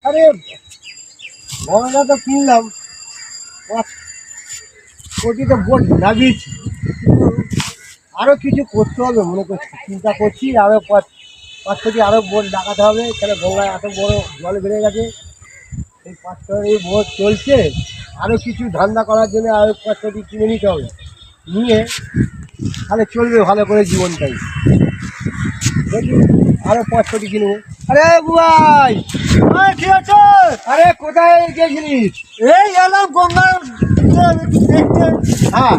আরে গঙ্গা তো কিনলাম, 5 কোটি তো বোট লাগিয়েছি, আরো কিছু করতে হবে মনে করছি, চিন্তা করছি। আরো 5 কোটি আরো বোট লাগাতে হবে। তাহলে গঙ্গায় এত বড় জল বেড়ে গেছে, এই 5 কোটি বোট চলছে। আরো কিছু ধান্দা করার জন্য আরো 5 কোটি কিনে নিতে হবে, নিয়ে তাহলে চলবে ভালো করে জীবনটাই। দেখি আরো 5 কোটি কিনবো। আরে বুয়াই, কি আছে? আরে কোথায় গেছিলিস? এই এলাম গঙ্গার দেখতে। হ্যাঁ,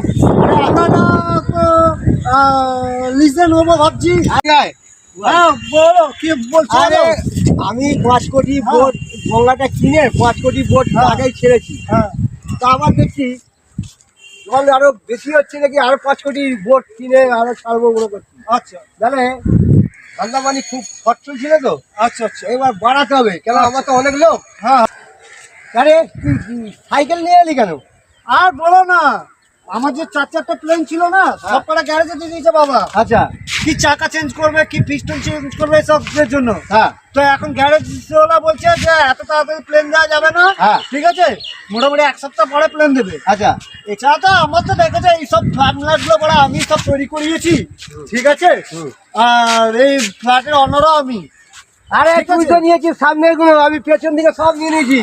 লিজে নেবো ভাবছি। আয় হ্যাঁ বলো, কি বলছো? আরে আমি 5 কোটি বোট গঙ্গাটা কিনে 5 কোটি বোট আগেই ছেড়েছি। হ্যাঁ, তা আবার দেখছি জল আরো বেশি হচ্ছে নাকি, আরো 5 কোটি বোট কিনে আরো ছাড়বো মনে করছি। আচ্ছা জানে ধান্দা পানি খুব খরচ ছিল তো, আচ্ছা আচ্ছা। এবার বাড়াতে হবে, কেন আমার তো অনেক লোক। হ্যাঁ, আরে তুই সাইকেল নিয়ে এলি কেন? আর বলো না, আমার যে 4-4টা প্লেন ছিল না, সব কটা গ্যারেজে দিয়ে দিয়েছে বাবা। আচ্ছা, কি চাকা চেঞ্জ করবে, কি পিস্টন চেঞ্জ করবে, সবের জন্য। হ্যাঁ তো এখন গ্যারেজ ওলা বলছে যে এত তাড়াতাড়ি প্লেন দেওয়া যাবে না। হ্যাঁ। ঠিক আছে, মোটামুটি 1 সপ্তাহ পরে প্লেন দেবে। আচ্ছা, এছাড়া তো আমার তো দেখেছে এইসব ফ্ল্যাটগুলো বড় আমি সব তৈরি করিয়েছি। ঠিক আছে, আর এই ফ্ল্যাটের অনারও আমি। আরে ঠিক তুই আছে। তো নিয়েছিস সামনের গুলো, আমি পেছন দিকে সব নিয়ে নিয়েছি।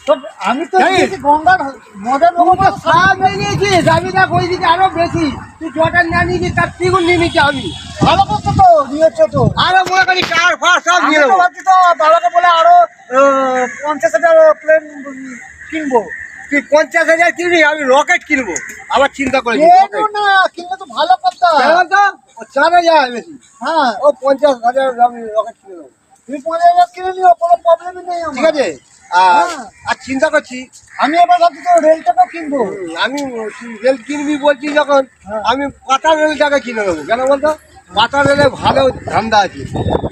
তো আমি তো এই, দিয়েছি গঙ্গার মজার তুই তো সব নিয়ে নিয়েছিস, আমি দেখ ওই দিকে আরো বেশি। তুই জটা নিয়ে নিয়েছিস, তার 3 নিয়ে নিয়েছি আমি। ভালো করছো তো, নিয়েছো তো। আরো মনে করি কার ফার সব আমি নিয়ে তো নেবো। ভাবছি তো বাবাকে বলে আরো 50,000 প্লেন কিনবো। তুই 50,000 কিনবি, আমি রকেট কিনবো। আবার চিন্তা করেছি কেন না, কিনলে তো ভালো কথা। ও 4,000 বেশি, হ্যাঁ, ও 50,000 আমি রকেট কিনে নেবো। তুমি 50,000 কিনে নিও, কোনো প্রবলেমই নেই আমার। ঠিক আছে, হ্যাঁ। আর চিন্তা করছি আমি এবার ভাবছি তো রেলটাও কিনবো। আমি তুই রেল কিনবি বলছি যখন, হ্যাঁ। আমি পাতা রেলটাকে কিনে নেবো। কেন বলতো, পাতা রেলে ভালো ধান্দা আছে,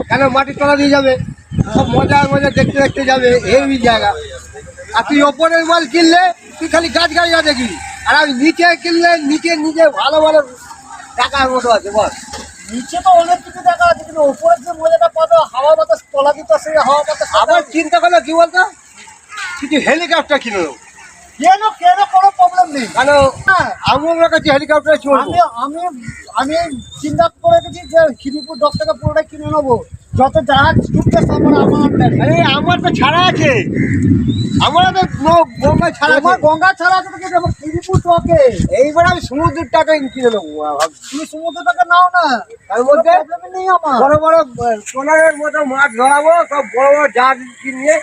কেন মাটির তলা দিয়ে যাবে, সব মজা মজা দেখতে দেখতে যাবে, হেভি জায়গা। আর তুই ওপরের মাল কিনলে তুই খালি গাছ গাছ দেখবি, আর আমি নিচে কিনলে নিচে নিচে ভালো ভালো টাকার মতো আছে বল। নিচে তো অনেক কিছু দেখা আছে, কিন্তু উপরের যে মজাটা পাবো, হাওয়া বাতাস তলা দিতে, সেই হাওয়া বাতাস আবার চিন্তা করলে কি বলতো, কিছু হেলিকপ্টার কিনে নেবো। কেন কেন, কোনো প্রবলেম নেই। কেন হ্যাঁ, আমার কাছে হেলিকপ্টার চলবো। আমি আমি আমি চিন্তা করে রেখেছি যে খিদিপুর 10 টাকা পুরোটাই কিনে নেবো। যত জাহাজ ঢুকবে সব আমার আন্ডারে। আরে আমার তো ছাড়া আছে, আমার তো গঙ্গা ছাড়া আমার আছে। গঙ্গা ছাড়া আছে তো কি দেবো, খিদিপুর টকে। এইবার আমি সমুদ্রের টাকা কিনে নেবো ভাবছি। তুমি সমুদ্র টাকা নাও না, তার মধ্যে প্রবলেম নেই আমার। বড় বড় সোনারের মতো মাছ ধরাবো, সব বড় বড় জাহাজ কিনে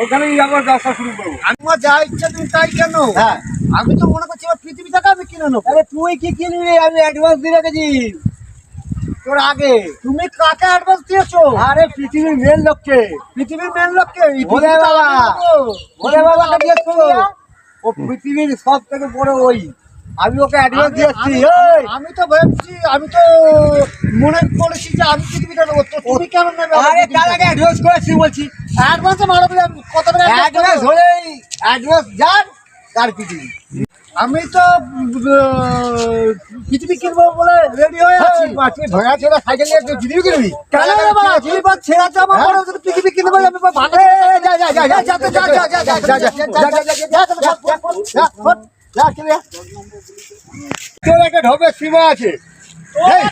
ওখানেই আবার ব্যবসা শুরু করবো। আমার যা ইচ্ছা তুমি তাই কেন। হ্যাঁ, আমি তো মনে করছি এবার পৃথিবী টাকা আমি কিনে নেবো। আরে তুই কি কিনবি, আমি অ্যাডভান্স দিয়ে রেখেছি তোর আগে। তুমি কাকে অ্যাডভান্স দিয়েছো? আরে পৃথিবীর মেন লোককে, পৃথিবীর মেন লোককে। ভোলে বাবা, ভোলে বাবাকে দিয়েছো। ও পৃথিবীর সব থেকে বড় ওই, আমি ওকে অ্যাডভান্স দিয়েছি। এই, আমি তো ভাবছি, আমি তো মনে করেছি যে আমি পৃথিবীটা নেবো, তো তুমি কেন নেবে? আরে তার আগে অ্যাডভান্স করেছি বলছি। অ্যাডভান্সে মারো বলে কত টাকা advance অ্যাডভান্স করবো? হলেই অ্যাডভান্স যার তার পৃথিবী। আমি তো পৃথিবী কিনবো বলে রেডি হয়ে আছি। তুই ভয়া ছেড়ে সাইকেল নিয়ে তুই পৃথিবী কিনবি? কেন রে বাবা, তুমি বা ছেঁড়া জামা হ্যাঁ? পরে যদি পৃথিবী কিনবো, আমি বা ভালো যা যা যা যা যা যা যা যা যা যা যা চলে যা। তোর একটা ঢোপের সীমা আছে। এই,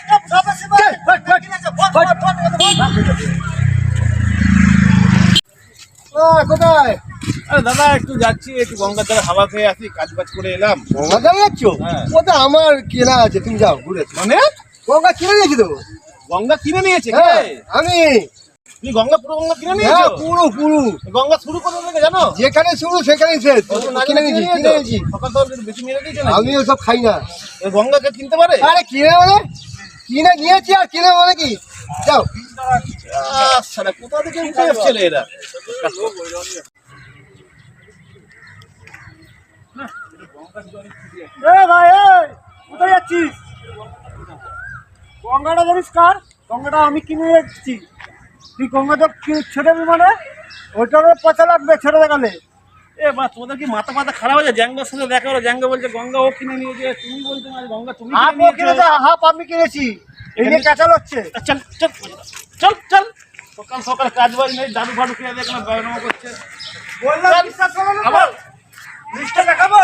কোথায় আরে দাদা একটু যাচ্ছি, একটু গঙ্গার ধারে হাওয়া খেয়ে আসি, কাজ বাজ করে এলাম। গঙ্গা চলে যাচ্ছ? হ্যাঁ। ওটা আমার কেনা আছে, তুমি যাও ঘুরে। মানে গঙ্গা কিনে নিয়েছি তো। গঙ্গা কিনে নিয়েছে কে? হ্যাঁ, আমি। তুমি গঙ্গা পুরো গঙ্গা কিনে হ্যাঁ, নিয়েছো? পুরো পুরো গঙ্গা শুরু করে থেকে জানো? যেখানে শুরু সেখানেই শেষ। কিনে নিয়েছি, কিনে নিয়েছি। সকাল সকাল একটু বেশি মেরে দিয়েছো আমি ওসব খাই না। গঙ্গা কে কিনতে পারে? আরে কিনে মানে কিনে নিয়েছি, আর কিনে মানে কি, যাও। সারা কোথা থেকে উঠে এসছে রে এরা? ভাই, কোথায় যাচ্ছিস? গঙ্গাটা জানিস কার? গঙ্গাটা আমি কিনে এসেছি। তুই গঙ্গাটা ছেড়ে দিবি মানে ওইটারও পয়সা লাগবে ছেড়ে দেখালে। এ মা, তোমাদের কি মাথা মাথা খারাপ হয়েছে? জ্যাঙ্গোর সাথে দেখা হলো, জ্যাঙ্গো বলছে গঙ্গা ও কিনে নিয়েছে, তুমি বলছো না গঙ্গা তুমি হাফ কিনে ও কিনেছে, নিয়েছো। হাফ আমি কিনেছি। এই নিয়ে ক্যাচাল হচ্ছে। চল চল চল চল সকাল সকাল কাজ বাজ নেই, দাদু ফাদু খেয়ে দেখে না ব্যবহার করছে। বললাম বিশ্বাস করো না তো? আবার লিস্টটা দেখাবো